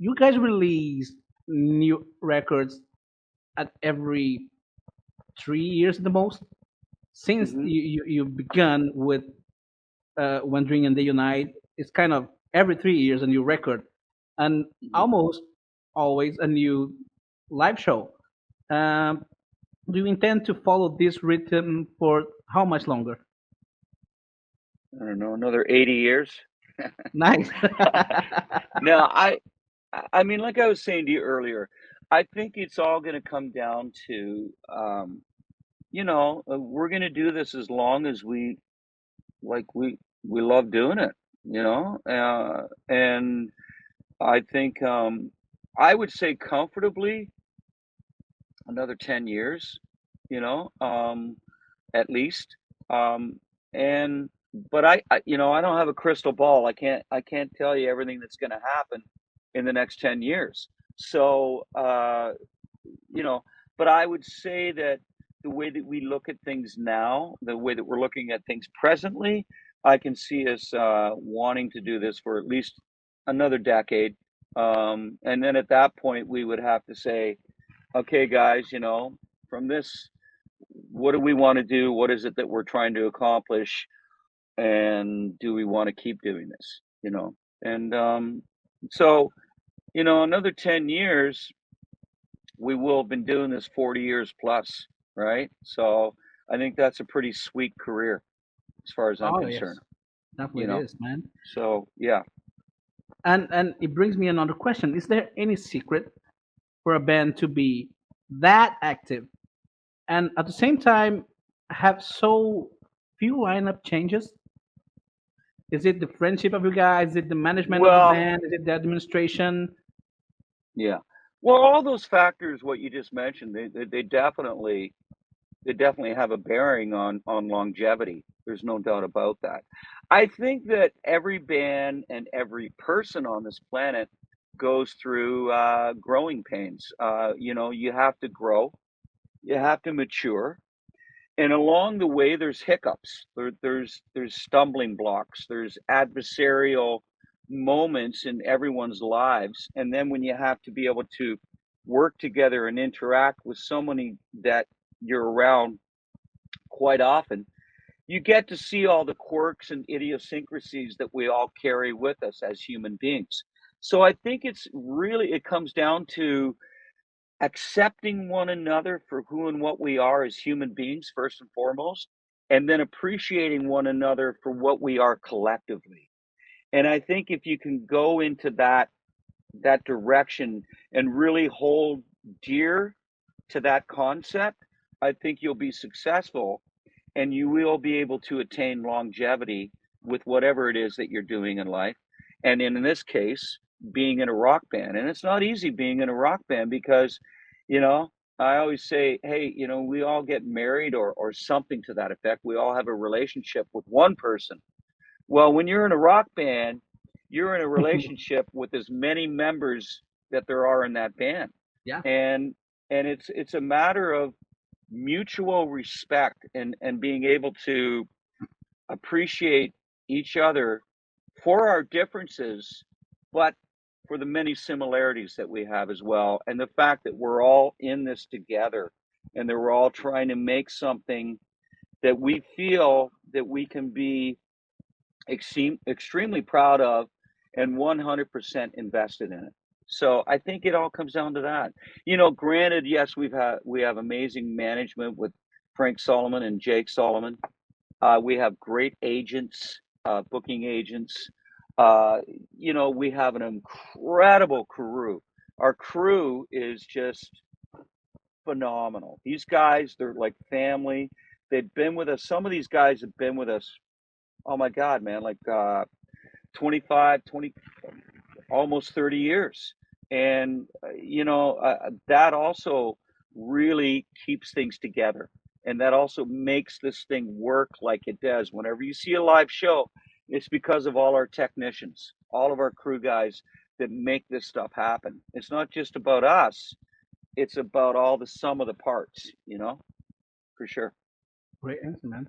you guys release new records at every 3 years at the most. Since Hmm. you begun with Wandering and Day Unite, it's kind of every 3 years a new record, and Hmm. almost always a new live show. Um, do you intend to follow this rhythm for how much longer? I don't know, another 80 years. Nice. No, I mean, like I was saying to you earlier, I think it's all going to come down to, we're going to do this as long as like we love doing it, and I think I would say comfortably another 10 years, you know, um, at least. Um, and but I don't have a crystal ball. I can't tell you everything that's going to happen in the next 10 years. So, you know, but I would say that the way that we look at things now, the way that we're looking at things presently, I can see us wanting to do this for at least another decade. And then at that point, we would have to say, okay, guys, from this, what do we want to do? What is it that we're trying to accomplish? And do we want to keep doing this? And so, another 10 years, we will have been doing this 40 years plus, right? So I think that's a pretty sweet career as far as I'm Oh concerned, yes, you definitely know? is, man. So yeah. And it brings me another question: is there any secret for a band to be that active and at the same time have so few lineup changes? Is it the friendship of you guys? Is it the management of the Well, band? Is it the administration? yeah. Well, all those factors, what you just mentioned, they definitely have a bearing on longevity. There's no doubt about that. I think that every band and every person on this planet goes through growing pains. You have to grow, you have to mature, and along the way, there's hiccups. There's stumbling blocks. There's adversarial moments in everyone's lives, and then when you have to be able to work together and interact with somebody that you're around quite often, you get to see all the quirks and idiosyncrasies that we all carry with us as human beings. So I think it comes down to accepting one another for who and what we are as human beings, first and foremost, and then appreciating one another for what we are collectively. And I think if you can go into that direction and really hold dear to that concept, I think you'll be successful and you will be able to attain longevity with whatever it is that you're doing in life. And in this case, being in a rock band. And it's not easy being in a rock band because, you know, I always say, hey, we all get married or something to that effect. We all have a relationship with one person. Well, when you're in a rock band, you're in a relationship with as many members that there are in that band. Yeah. And it's a matter of mutual respect and being able to appreciate each other for our differences, but for the many similarities that we have as well. And the fact that we're all in this together and that we're all trying to make something that we feel that we can be extremely proud of and 100% invested in it. So I think it all comes down to that. Granted, yes, we have amazing management with Frank Solomon and Jake Solomon. We have great agents, booking agents. Uh, we have an incredible crew. Our crew is just phenomenal. These guys, they're like family. They've been with us. Some of these guys have been with us. Oh my God, man! Like 25, 20, almost 30 years. And, that also really keeps things together. And that also makes this thing work like it does. Whenever you see a live show, it's because of all our technicians, all of our crew guys that make this stuff happen. It's not just about us, it's about all the sum of the parts, for sure. Great answer, man.